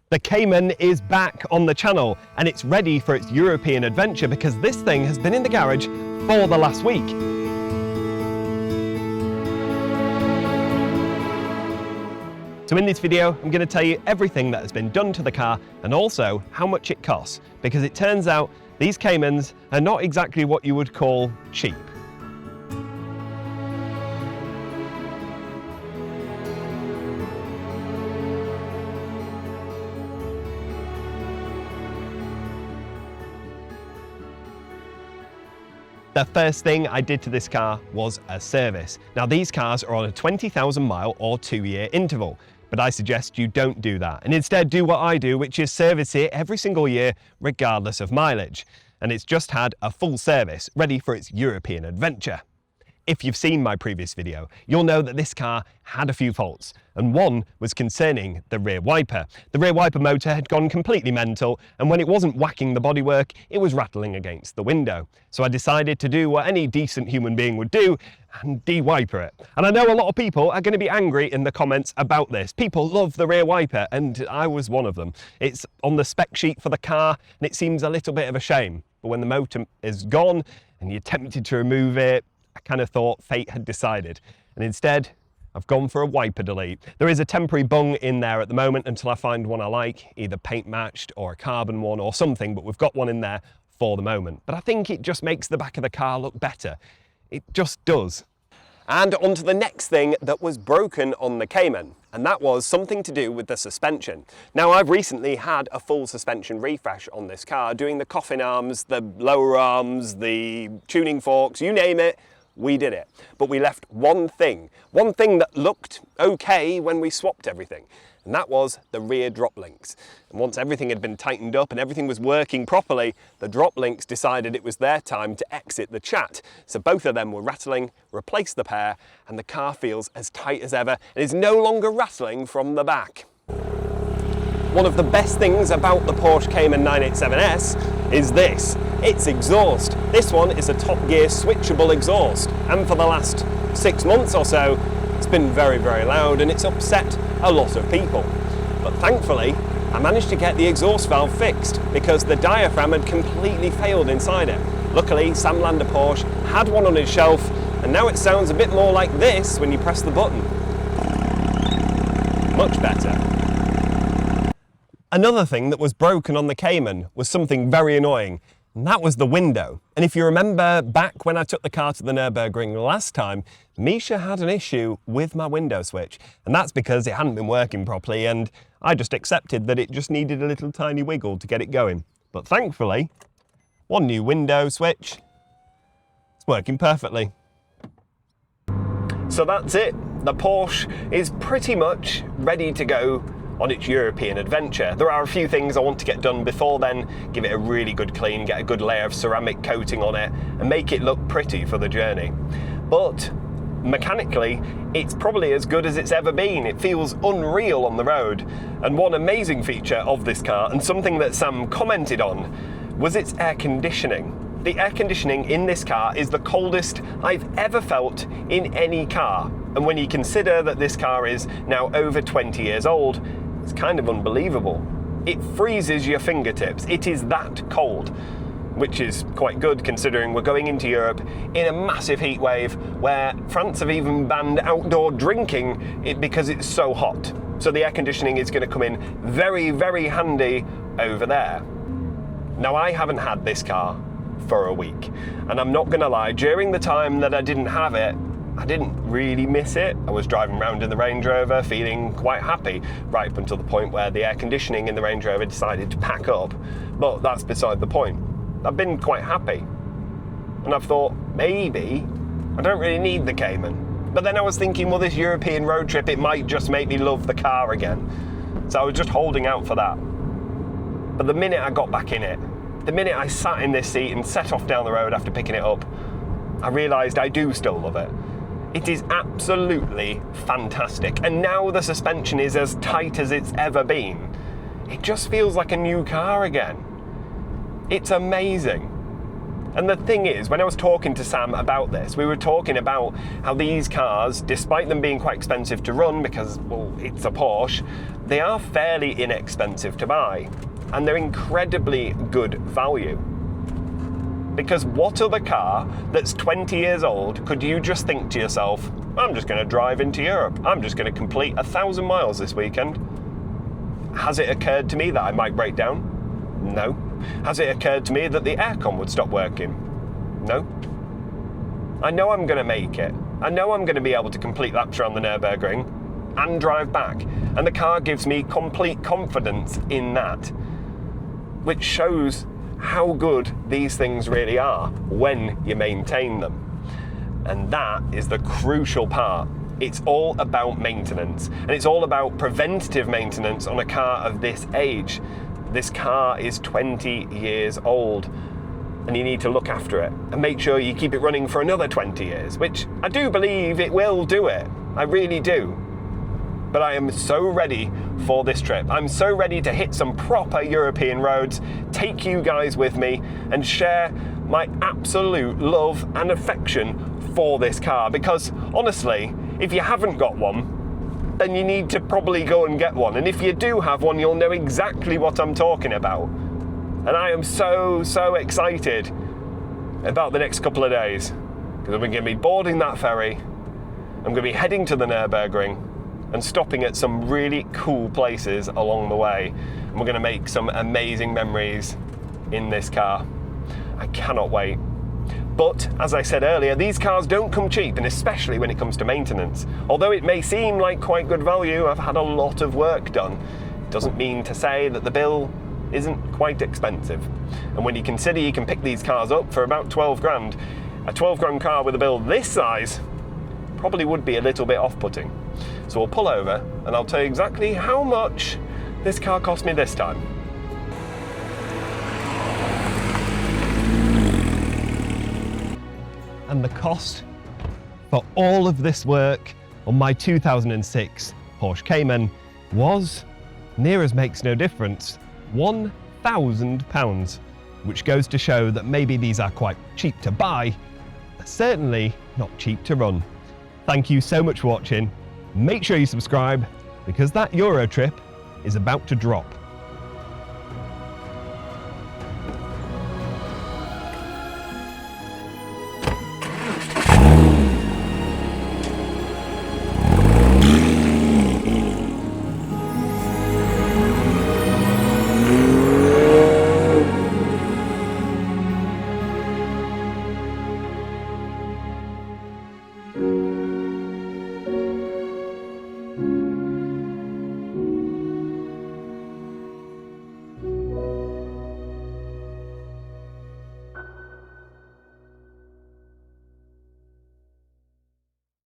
The Cayman is back on the channel and it's ready for its European adventure because this thing has been in the garage for the last week. So in this video, I'm going to tell you everything that has been done to the car and also how much it costs, because it turns out these Caymans are not exactly what you would call cheap. The first thing I did to this car was a service. Now these cars are on a 20,000 mile or 2-year interval, but I suggest you don't do that and instead do what I do, which is service it every single year regardless of mileage. And it's just had a full service ready for its European adventure. If you've seen my previous video, you'll know that this car had a few faults, and one was concerning the rear wiper. The rear wiper motor had gone completely mental, and when it wasn't whacking the bodywork, it was rattling against the window. So I decided to do what any decent human being would do, and de-wiper it. And I know a lot of people are going to be angry in the comments about this. People love the rear wiper, and I was one of them. It's on the spec sheet for the car, and it seems a little bit of a shame. But when the motor is gone, and you're tempted to remove it, I kind of thought fate had decided, and instead I've gone for a wiper delete. There is a temporary bung in there at the moment until I find one I like, either paint matched or a carbon one or something, but we've got one in there for the moment. But I think it just makes the back of the car look better. It just does. And on to the next thing that was broken on the Cayman, and that was something to do with the suspension. Now I've recently had a full suspension refresh on this car, doing the coffin arms, the lower arms, the tuning forks, you name it. We did it, but we left one thing that looked okay when we swapped everything, and that was the rear drop links. And once everything had been tightened up and everything was working properly, the drop links decided it was their time to exit the chat. So both of them were rattling, replaced the pair, and the car feels as tight as ever and is no longer rattling from the back. One of the best things about the Porsche Cayman 987S is this, its exhaust. This one is a Top Gear switchable exhaust, and for the last 6 months or so, it's been very, very loud and it's upset a lot of people. But thankfully, I managed to get the exhaust valve fixed because the diaphragm had completely failed inside it. Luckily, Sam Lander Porsche had one on his shelf, and now it sounds a bit more like this when you press the button. Much better. Another thing that was broken on the Cayman was something very annoying, and that was the window. And if you remember back when I took the car to the Nürburgring last time, Misha had an issue with my window switch, and that's because it hadn't been working properly, and I just accepted that it just needed a little tiny wiggle to get it going. But thankfully, one new window switch, it's working perfectly. So that's it. The Porsche is pretty much ready to go on its European adventure. There are a few things I want to get done before then, give it a really good clean, get a good layer of ceramic coating on it, and make it look pretty for the journey. But mechanically, it's probably as good as it's ever been. It feels unreal on the road. And one amazing feature of this car, and something that Sam commented on, was its air conditioning. The air conditioning in this car is the coldest I've ever felt in any car. And when you consider that this car is now over 20 years old, it's kind of unbelievable. It freezes your fingertips. It is that cold, which is quite good considering we're going into Europe in a massive heat wave where France have even banned outdoor drinking because it's so hot. So the air conditioning is going to come in very, very handy over there. Now I haven't had this car for a week, and I'm not going to lie, during the time that I didn't have it, I didn't really miss it. I was driving around in the Range Rover feeling quite happy, right up until the point where the air conditioning in the Range Rover decided to pack up. But that's beside the point. I've been quite happy. And I've thought, maybe I don't really need the Cayman. But then I was thinking, well, this European road trip, it might just make me love the car again. So I was just holding out for that. But the minute I got back in it, the minute I sat in this seat and set off down the road after picking it up, I realised I do still love it. It is absolutely fantastic, and now the suspension is as tight as it's ever been. It just feels like a new car again. It's amazing. And the thing is, when I was talking to Sam about this, we were talking about how these cars, despite them being quite expensive to run because, well, it's a Porsche, they are fairly inexpensive to buy. And they're incredibly good value. Because what other car that's 20 years old could you just think to yourself, I'm just going to drive into Europe, I'm just going to complete 1,000 miles this weekend? Has it occurred to me that I might break down? No. Has it occurred to me that the aircon would stop working? No. I know I'm going to make it. I know I'm going to be able to complete laps around the Nürburgring and drive back. And the car gives me complete confidence in that, which shows how good these things really are when you maintain them. And that is the crucial part. It's all about maintenance, and it's all about preventative maintenance on a car of this age. This car is 20 years old, and you need to look after it and make sure you keep it running for another 20 years, which I do believe it will do it. I really do. But I am so ready for this trip. I'm so ready to hit some proper European roads, take you guys with me, and share my absolute love and affection for this car. Because honestly, if you haven't got one, then you need to probably go and get one. And if you do have one, you'll know exactly what I'm talking about. And I am so excited about the next couple of days, because I'm going to be boarding that ferry, I'm going to be heading to the Nürburgring and stopping at some really cool places along the way. And we're going to make some amazing memories in this car. I cannot wait. But, as I said earlier, these cars don't come cheap, and especially when it comes to maintenance. Although it may seem like quite good value, I've had a lot of work done. It doesn't mean to say that the bill isn't quite expensive. And when you consider you can pick these cars up for about 12 grand, a 12 grand car with a bill this size probably would be a little bit off-putting. So we'll pull over and I'll tell you exactly how much this car cost me this time. And the cost for all of this work on my 2006 Porsche Cayman was, near as makes no difference, £1,000, which goes to show that maybe these are quite cheap to buy, but certainly not cheap to run. Thank you so much for watching. Make sure you subscribe, because that Euro trip is about to drop.